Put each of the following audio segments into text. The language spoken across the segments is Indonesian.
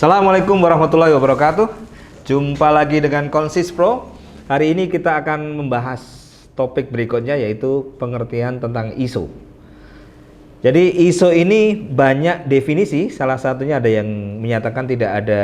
Assalamualaikum warahmatullahi wabarakatuh. Jumpa lagi dengan Konsis Pro. Hari ini kita akan membahas topik berikutnya, yaitu pengertian tentang ISO. Jadi ISO ini banyak definisi. Salah satunya ada yang menyatakan tidak ada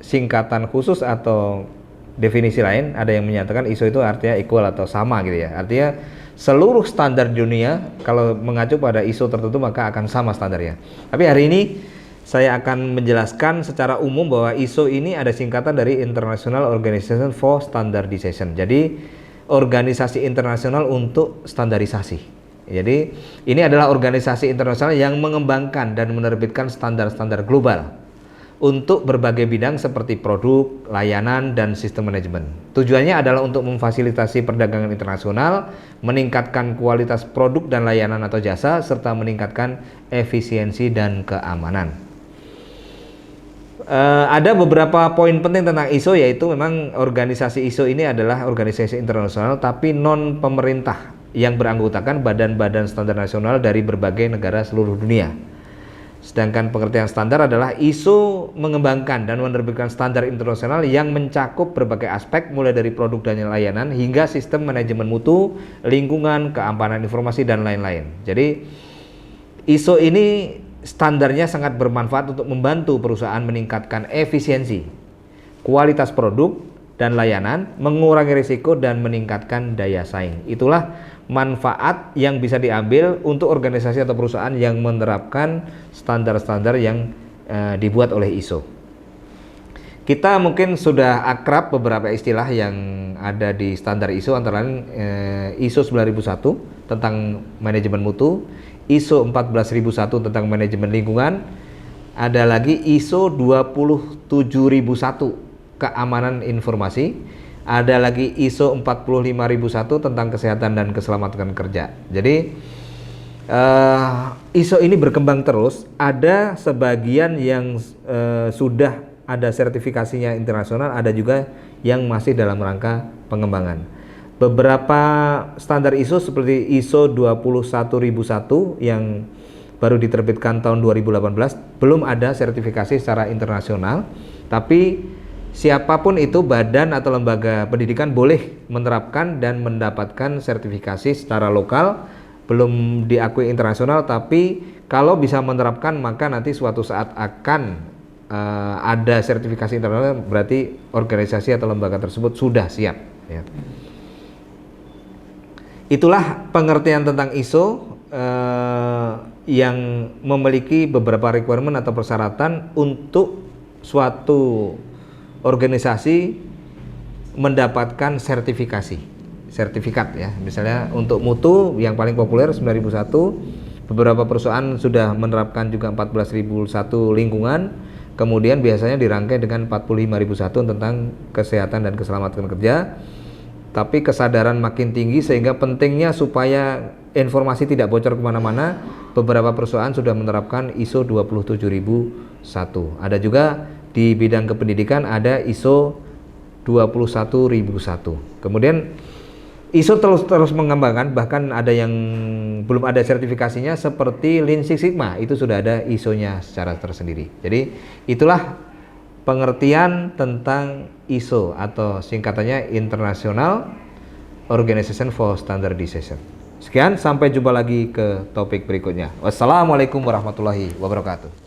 singkatan khusus atau definisi lain. Ada yang menyatakan ISO itu artinya equal atau sama gitu ya. Artinya seluruh standar dunia kalau mengacu pada ISO tertentu maka akan sama standarnya. Tapi hari ini saya akan menjelaskan secara umum bahwa ISO ini ada singkatan dari International Organization for Standardization. Jadi organisasi internasional untuk standarisasi. Jadi ini adalah organisasi internasional yang mengembangkan dan menerbitkan standar-standar global untuk berbagai bidang seperti produk, layanan, dan sistem manajemen. Tujuannya adalah untuk memfasilitasi perdagangan internasional, meningkatkan kualitas produk dan layanan atau jasa, serta meningkatkan efisiensi dan keamanan. Ada beberapa poin penting tentang ISO, yaitu memang organisasi ISO ini adalah organisasi internasional tapi non pemerintah yang beranggotakan badan-badan standar nasional dari berbagai negara seluruh dunia. Sedangkan pengertian standar adalah ISO mengembangkan dan menerbitkan standar internasional yang mencakup berbagai aspek mulai dari produk dan layanan hingga sistem manajemen mutu, lingkungan, keamanan informasi, dan lain-lain. Jadi ISO ini standarnya sangat bermanfaat untuk membantu perusahaan meningkatkan efisiensi, kualitas produk dan layanan, mengurangi risiko, dan meningkatkan daya saing. Itulah manfaat yang bisa diambil untuk organisasi atau perusahaan yang menerapkan standar-standar yang dibuat oleh ISO. Kita mungkin sudah akrab beberapa istilah yang ada di standar ISO, antara lain ISO 9001 tentang manajemen mutu, ISO 14001 tentang manajemen lingkungan, ada lagi ISO 27001 keamanan informasi, ada lagi ISO 45001 tentang kesehatan dan keselamatan kerja. Jadi ISO ini berkembang terus. Ada sebagian yang sudah ada sertifikasinya internasional, ada juga yang masih dalam rangka pengembangan. Beberapa standar ISO seperti ISO 21001 yang baru diterbitkan tahun 2018 belum ada sertifikasi secara internasional, tapi siapapun itu, badan atau lembaga pendidikan boleh menerapkan dan mendapatkan sertifikasi secara lokal. Belum diakui internasional, tapi kalau bisa menerapkan maka nanti suatu saat akan ada sertifikasi internasional, berarti organisasi atau lembaga tersebut sudah siap ya. Itulah pengertian tentang ISO yang memiliki beberapa requirement atau persyaratan untuk suatu organisasi mendapatkan sertifikat ya. Misalnya untuk mutu yang paling populer 9001, beberapa perusahaan sudah menerapkan juga 14001 lingkungan, kemudian biasanya dirangkai dengan 45001 tentang kesehatan dan keselamatan kerja. Tapi kesadaran makin tinggi sehingga pentingnya supaya informasi tidak bocor kemana-mana, beberapa perusahaan sudah menerapkan ISO 27001. Ada juga di bidang kependidikan ada ISO 21001. Kemudian ISO terus mengembangkan, bahkan ada yang belum ada sertifikasinya seperti Lean Six Sigma, itu sudah ada ISO-nya secara tersendiri. Jadi itulah pengertian tentang ISO atau singkatannya International Organization for Standardization. Sekian, sampai jumpa lagi ke topik berikutnya. Wassalamualaikum warahmatullahi wabarakatuh.